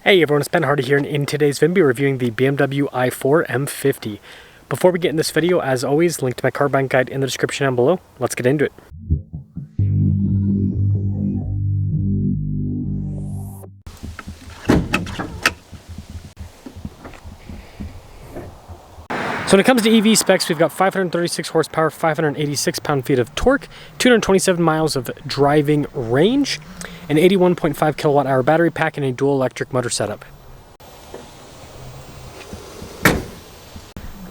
Hey everyone, it's Ben Hardy here, and in today's video we're reviewing the BMW i4 M50. Before we get in this video, as always, link to my car buying guide in the description down below. Let's get into it. So when it comes to EV specs, we've got 536 horsepower, 586 pound-feet of torque, 227 miles of driving range, an 81.5 kilowatt-hour battery pack, and a dual electric motor setup.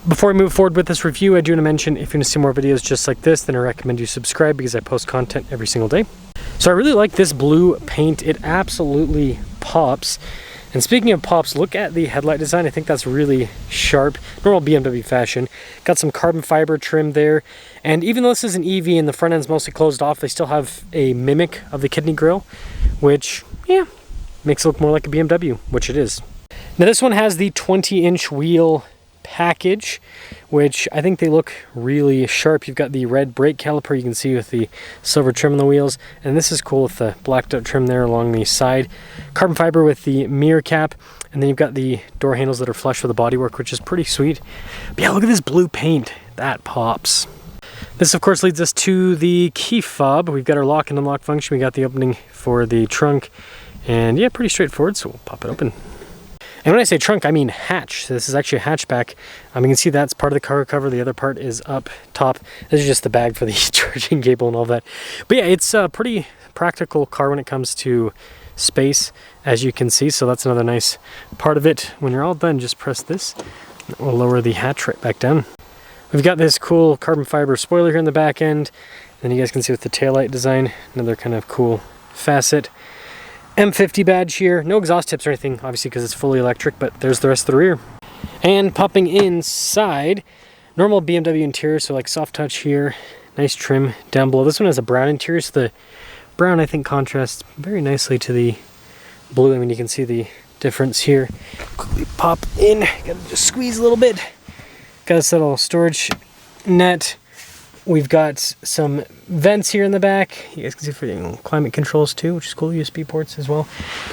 Before we move forward with this review, I do want to mention if you want to see more videos just like this, then I recommend you subscribe because I post content every single day. So I really like this blue paint. It absolutely pops. And speaking of pops, look at the headlight design. I think that's really sharp, normal BMW fashion. Got some carbon fiber trim there. And even though this is an EV and the front end's mostly closed off, they still have a mimic of the kidney grille, which, yeah, makes it look more like a BMW, which it is. Now this one has the 20-inch wheel package, which I think they look really sharp. You've got the red brake caliper you can see with the silver trim on the wheels, and this is cool with the blacked out trim there along the side. Carbon fiber with the mirror cap, and then you've got the door handles that are flush with the bodywork, which is pretty sweet. But yeah, look at this blue paint. That pops. This of course leads us to the key fob. We've got our lock and unlock function. We got the opening for the trunk, and yeah, pretty straightforward, so we'll pop it open. And when I say trunk, I mean hatch. So this is actually a hatchback. You can see that's part of the cargo cover. The other part is up top. This is just the bag for the charging cable and all that. But yeah, it's a pretty practical car when it comes to space, as you can see. So that's another nice part of it. When you're all done, just press this. We'll lower the hatch right back down. We've got this cool carbon fiber spoiler here in the back end. And you guys can see with the taillight design, another kind of cool facet. M50 badge here, no exhaust tips or anything, obviously because it's fully electric, but there's the rest of the rear. And popping inside, normal BMW interior, so like soft touch here, nice trim down below. This one has a brown interior, so the brown I think contrasts very nicely to the blue. You can see the difference here. Quickly pop in, gotta just squeeze a little bit. Got this little storage net. We've got some vents here in the back. You guys can see for the climate controls too, which is cool. USB ports as well.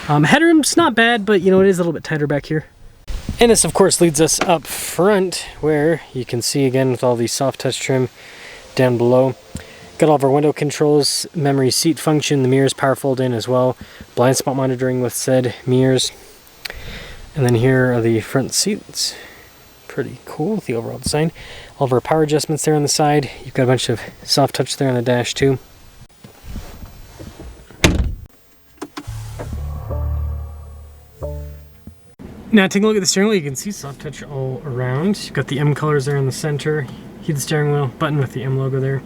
Headroom's not bad, but it is a little bit tighter back here. And this of course leads us up front, where you can see again with all the soft touch trim down below. Got all of our window controls, memory seat function, the mirrors power fold in as well. Blind spot monitoring with said mirrors. And then here are the front seats. Pretty cool with the overall design. All of our power adjustments there on the side. You've got a bunch of soft touch there on the dash too. Now taking a look at the steering wheel, you can see soft touch all around. You've got the M colors there in the center. Heated steering wheel, button with the M logo there.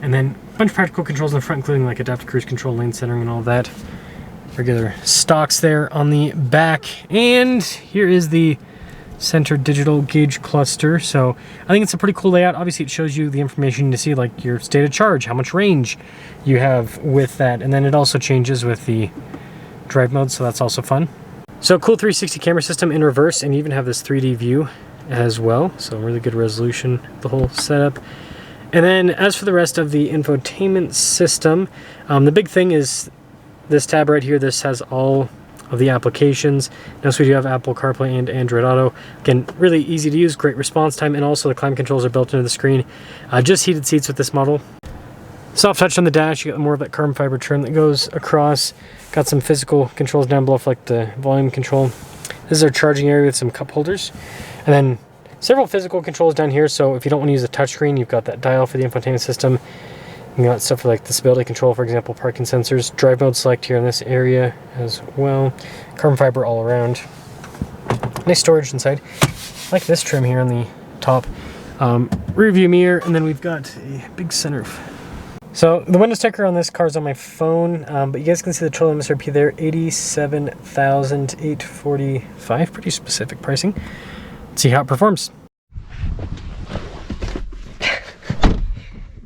And then a bunch of practical controls in the front, including like adaptive cruise control, lane centering and all that. Regular stocks there on the back. And here is the center digital gauge cluster. So I think it's a pretty cool layout. Obviously it shows you the information to see, like your state of charge, how much range you have with that, and then it also changes with the drive mode, so that's also fun. So cool 360 camera system in reverse, and you even have this 3D view as well, so really good resolution, the whole setup. And then as for the rest of the infotainment system, the big thing is this tab right here. This has all of the applications. Notice we do have Apple CarPlay and Android Auto. Again, really easy to use, great response time, and also the climate controls are built into the screen. Just heated seats with this model. Soft touch on the dash, you got more of that carbon fiber trim that goes across. Got some physical controls down below for like the volume control. This is our charging area with some cup holders. And then several physical controls down here, so if you don't want to use a touchscreen, you've got that dial for the infotainment system. You got stuff for like disability control, for example, parking sensors, drive mode select here in this area as well. Carbon fiber all around. Nice storage inside. I like this trim here on the top. Rear view mirror, and then we've got a big sunroof. So the window sticker on this car is on my phone, but you guys can see the total MSRP there, $87,845. Pretty specific pricing. Let's see how it performs.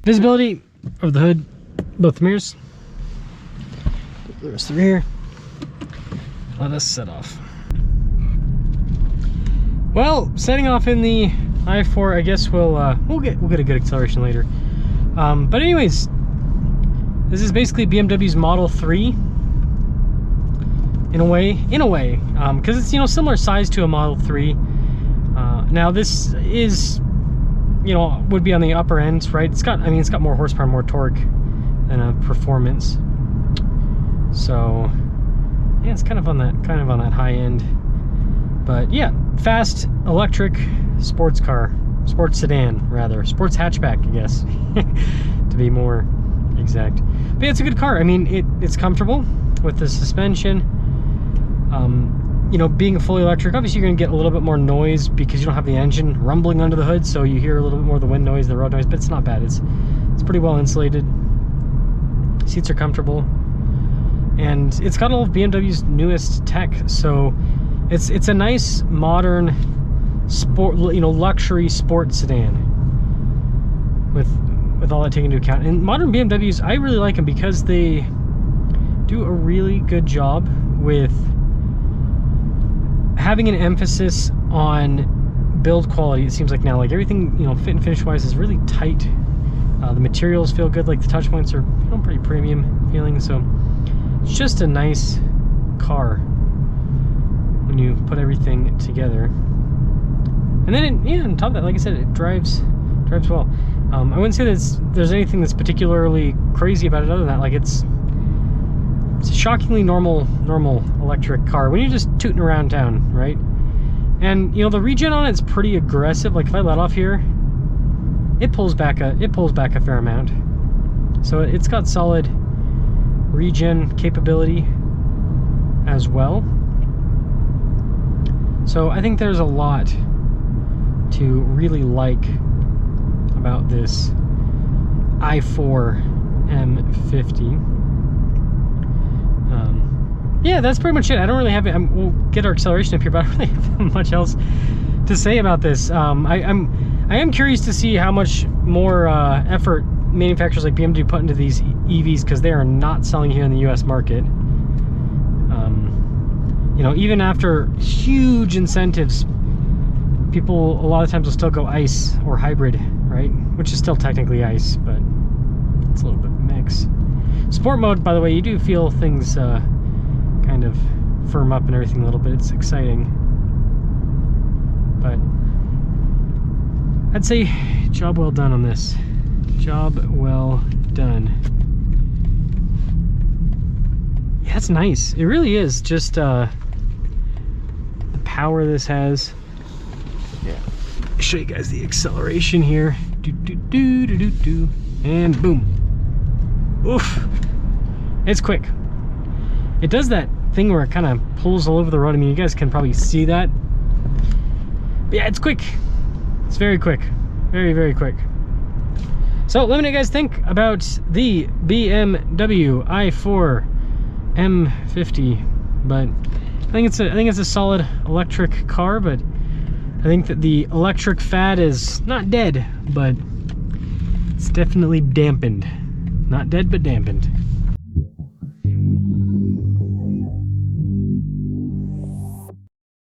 Visibility of the hood, both the mirrors, the rest of the rear. Let us set off. Well, setting off in the i4, I guess we'll get a good acceleration later. But anyways, this is basically BMW's Model 3. in a way, because it's, you know, similar size to a Model 3. Now this is, you know, would be on the upper end, right? It's got, I mean, it's got more horsepower, more torque than a Performance. So yeah, it's kind of on that high end. But yeah, fast electric sports car, sports sedan rather, sports hatchback, I guess, to be more exact. But yeah, it's a good car. I mean, it's comfortable with the suspension. You know, being fully electric, obviously you're gonna get a little bit more noise because you don't have the engine rumbling under the hood, so you hear a little bit more of the wind noise, the road noise, but it's not bad. It's pretty well insulated. Seats are comfortable, and it's got all of BMW's newest tech. So it's a nice modern sport, you know, luxury sport sedan with all that taken into account. And modern BMWs, I really like them because they do a really good job with having an emphasis on build quality. It seems like now, like everything, you know, fit and finish wise is really tight. The materials feel good, like the touch points are, you know, pretty premium feeling. So it's just a nice car when you put everything together. And then yeah, on top of that, like I said, it drives well. I wouldn't say that there's anything that's particularly crazy about it other than that. Like it's a shockingly normal electric car when you're just tooting around town, right? And you know, the regen on it's pretty aggressive. Like if I let off here, it pulls back a fair amount. So it's got solid regen capability as well. So I think there's a lot to really like about this i4 M50. Yeah, that's pretty much it. I don't really have it. We'll get our acceleration up here, but I don't really have much else to say about this. I am curious to see how much more effort manufacturers like BMW put into these EVs, because they are not selling here in the US market. You know, even after huge incentives, people a lot of times will still go ICE or hybrid, right? Which is still technically ICE, but it's a little bit of a mix. Sport mode, by the way, you do feel things kind of firm up and everything a little bit. It's exciting. But I'd say job well done on this. Job well done. Yeah, it's nice. It really is. Just the power this has. Yeah. I'll show you guys the acceleration here. And boom. Oof. It's quick. It does that thing where it kind of pulls all over the road. I mean, you guys can probably see that. But yeah, it's quick. It's very quick. Very, very quick. So let me know what you guys think about the BMW i4 M50. But I think it's a solid electric car, but I think that the electric fad is not dead, but it's definitely dampened. Not dead, but dampened.